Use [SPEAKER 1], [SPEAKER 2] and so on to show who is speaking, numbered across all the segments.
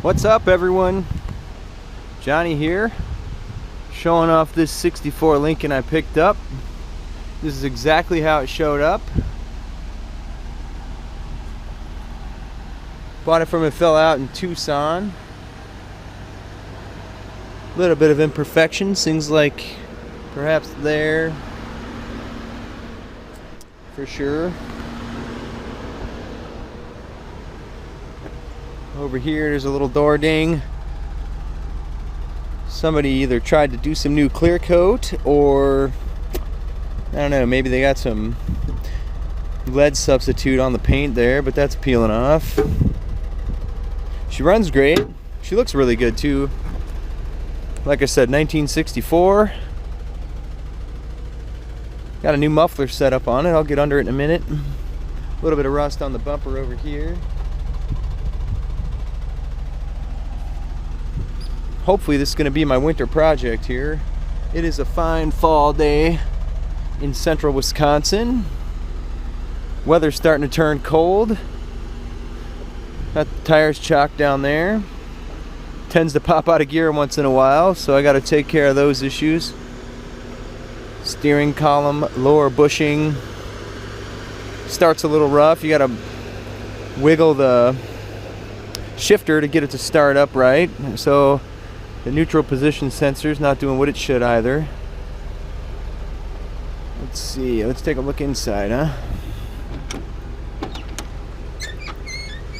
[SPEAKER 1] What's up, everyone? Johnny here, showing off this 64 Lincoln I picked up. This is exactly how it showed up. Bought it from a fella out in Tucson. A little bit of imperfections, things like perhaps there, for sure. Over here, there's a little door ding. Somebody either tried to do some new clear coat, or I don't know, maybe they got some lead substitute on the paint there, but that's peeling off. She runs great. She looks really good too. Like I said, 1964. Got a new muffler set up on it. I'll get under it in a minute. A little bit of rust on the bumper over here. Hopefully this is going to be my winter project here. It is a fine fall day in central Wisconsin. Weather's starting to turn cold. Got the tires chocked down there. Tends to pop out of gear once in a while, so I got to take care of those issues. Steering column, lower bushing. Starts a little rough. You got to wiggle the shifter to get it to start up right. So the neutral position sensor's not doing what it should either. Let's see, let's take a look inside, huh?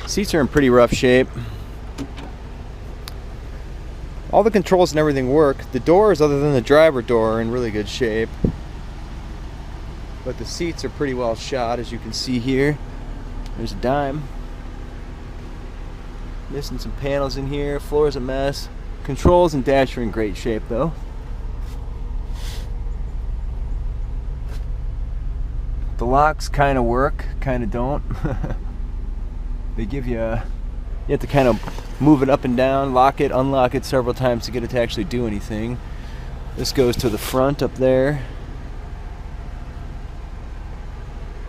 [SPEAKER 1] Seats are in pretty rough shape. All the controls and everything work. The doors, other than the driver door, are in really good shape. But the seats are pretty well shot, as you can see here. There's a dime. Missing some panels in here. Floor's a mess. Controls and dash are in great shape though. The locks kind of work, kind of don't. They give you have to kind of move it up and down, lock it, unlock it several times to get it to actually do anything. This goes to the front up there.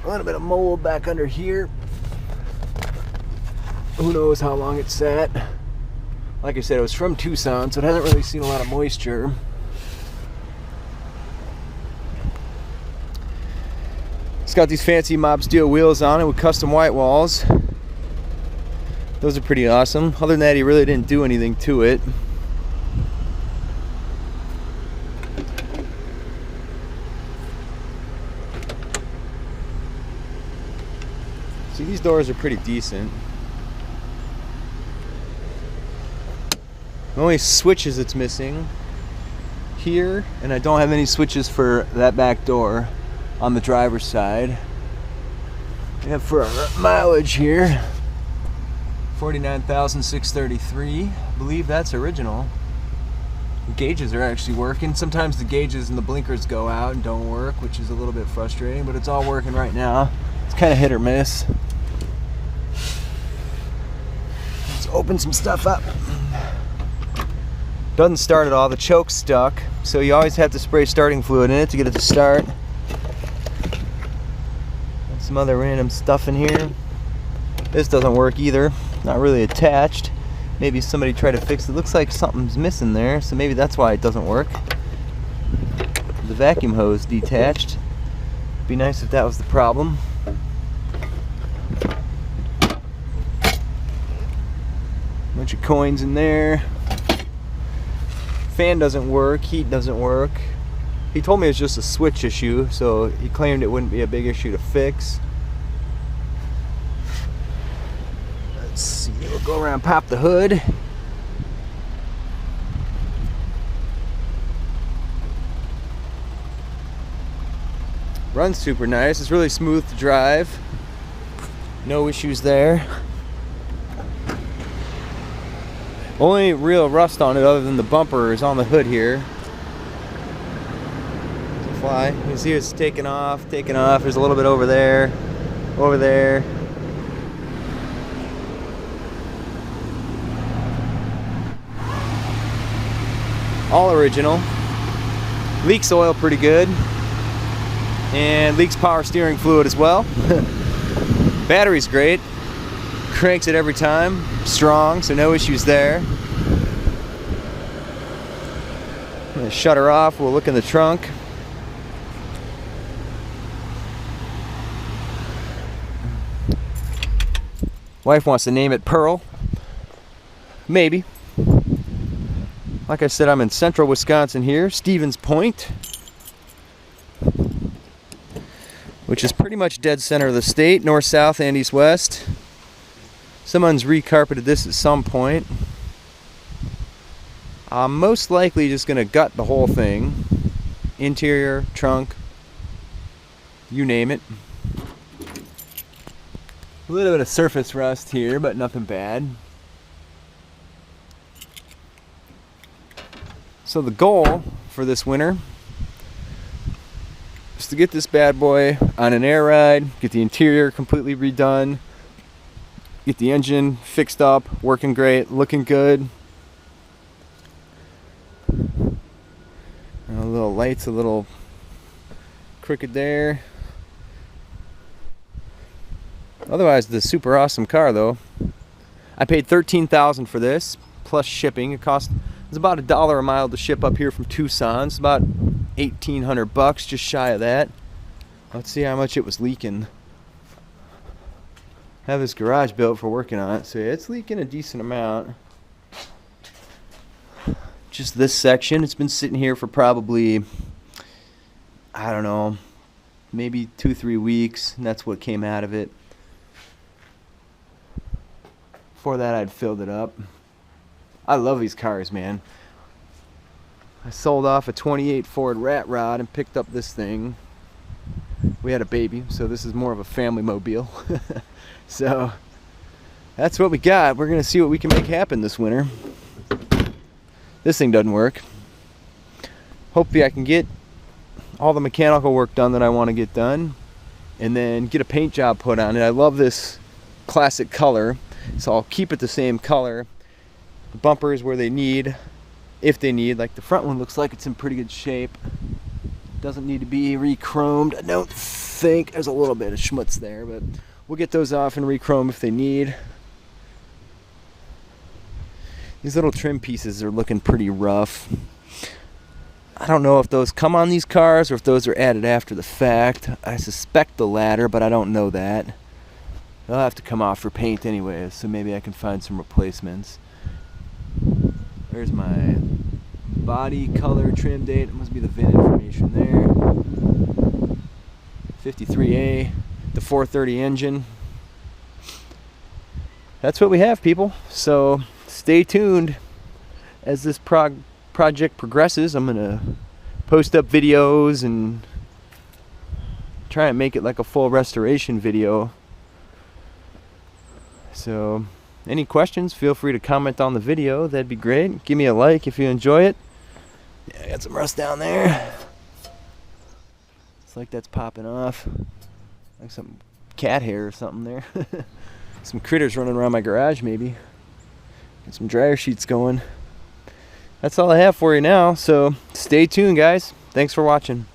[SPEAKER 1] A little bit of mold back under here. Who knows how long it sat. Like I said, it was from Tucson, so it hasn't really seen a lot of moisture. It's got these fancy mob steel wheels on it with custom white walls. Those are pretty awesome. Other than that, he really didn't do anything to it. See, these doors are pretty decent. The only switches it's missing here, and I don't have any switches for that back door on the driver's side. We have for our mileage here, 49,633. I believe that's original. The gauges are actually working. Sometimes the gauges and the blinkers go out and don't work, which is a little bit frustrating, but it's all working right now. It's kind of hit or miss. Let's open some stuff up. Doesn't start at all. The choke's stuck, so you always have to spray starting fluid in it to get it to start. And some other random stuff in here. This doesn't work either. Not really attached. Maybe somebody tried to fix it. Looks like something's missing there, so maybe that's why it doesn't work. The vacuum hose detached. Be nice if that was the problem. Bunch of coins in there. Fan doesn't work, heat doesn't work. He told me it's just a switch issue, so he claimed it wouldn't be a big issue to fix. Let's see, we'll go around and pop the hood. Runs super nice, it's really smooth to drive. No issues there. Only real rust on it other than the bumper is on the hood here. It's a fly. You can see it's taking off. There's a little bit over there. All original. Leaks oil pretty good. And leaks power steering fluid as well. Battery's great. Cranks it every time, strong, so no issues there. I'm gonna shut her off, we'll look in the trunk. Wife wants to name it Pearl. Maybe. Like I said, I'm in central Wisconsin here, Stevens Point, which is pretty much dead center of the state, north, south, and east, west. Someone's recarpeted this at some point. I'm most likely just gonna gut the whole thing. Interior, trunk, you name it. A little bit of surface rust here, but nothing bad. So the goal for this winter is to get this bad boy on an air ride, get the interior completely redone, get the engine fixed up, working great, looking good. And a little light's a little crooked there. Otherwise, the super awesome car though. I paid $13,000 for this, plus shipping. It's about $1 a mile to ship up here from Tucson. It's about $1,800, just shy of that. Let's see how much it was leaking. I have this garage built for working on it, so yeah, it's leaking a decent amount. Just this section, it's been sitting here for probably, I don't know, maybe 2-3 weeks, and that's what came out of it. Before that, I'd filled it up. I love these cars, man. I sold off a 28 Ford Rat Rod and picked up this thing. We had a baby, so this is more of a family mobile. So that's what we got. We're gonna see what we can make happen this winter. This thing doesn't work. Hopefully I can get all the mechanical work done that I want to get done, and then get a paint job put on it. I love this classic color, so I'll keep it the same color. The bumpers where they need, if they need, like the front one looks like it's in pretty good shape. Doesn't need to be re-chromed, I don't think. There's a little bit of schmutz there, but we'll get those off and re-chrome if they need. These little trim pieces are looking pretty rough. I don't know if those come on these cars or if those are added after the fact. I suspect the latter, but I don't know that. They'll have to come off for paint anyway, so maybe I can find some replacements. There's my body color trim date. It must be the VIN information there. 53A, the 430 engine. That's what we have, people. So stay tuned as this project progresses. I'm gonna post up videos and try and make it like a full restoration video. So any questions, feel free to comment on the video. That'd be great. Give me a like if you enjoy it. Yeah, I got some rust down there. It's like that's popping off. Like some cat hair or something there. Some critters running around my garage maybe. Get some dryer sheets going. That's all I have for you now, so stay tuned, guys. Thanks for watching.